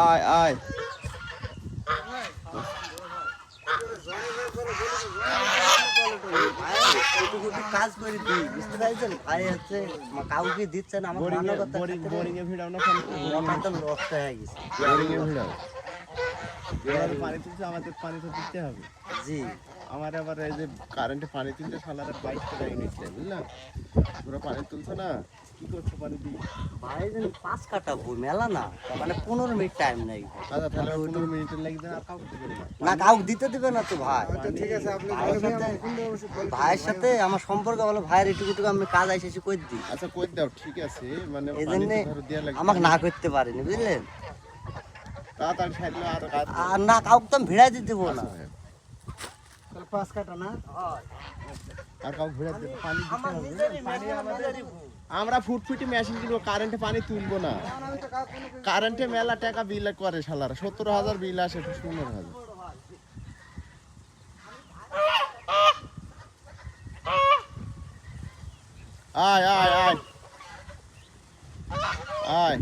আয় আয় কাজ করে দিই বুঝতে পারছেন ভাই হচ্ছে কাউকে দিচ্ছে না আমার বোরিং এ ভিড়াও না মোটরটা নষ্ট হয়ে গেছে বোরিং এ ভিড়াও পানি তুলছে আমাদের পানি তো দিতে হবে জি আমার আবার এই যে কারেন্টে পানি তুলতে সালার 22 টাকা ইউনিট নেয় বুঝলা তোরা পানি তুলছো না কি করছো পানি দিয়ে ভাই 5 কাটা বই মেলা না মানে 15 মিনিট টাইম নেই আচ্ছা তাহলে 15 মিনিটের লাগি দেন আর কাউকে দিবেন না কাউকে দিতে দিবে না তো ভাই আচ্ছা ঠিক আছে আপনি ভাইয়ের সাথে আমার সম্পর্ক ভালো ভাইয়ের এটুকু আমি কাজ আইসেছি কই দিই আচ্ছা কই দাও ঠিক আছে মানে এই পানি জন্য তো ধরো দেয়া লাগবে আমাকে না করতে পারিনি বুঝলেন তাড়াতাড়ি সাইডলে আর কাজ আর না কাউকে তো আমি ভিড়াই দিতে দেবো না তাহলে 5 কাটা না আর কাউকে ভিড়া দিতে পানি দিতে আমার হবে নিজেরই মেশিন আমরা ফুটফুটি মেশিন কিনবো কারেন্টে পানি তুলবো না কারেন্টে মেলা টাকা বিল করে শালারা 70,000 বিল আসে 15,000 আয় আয় আয় আয়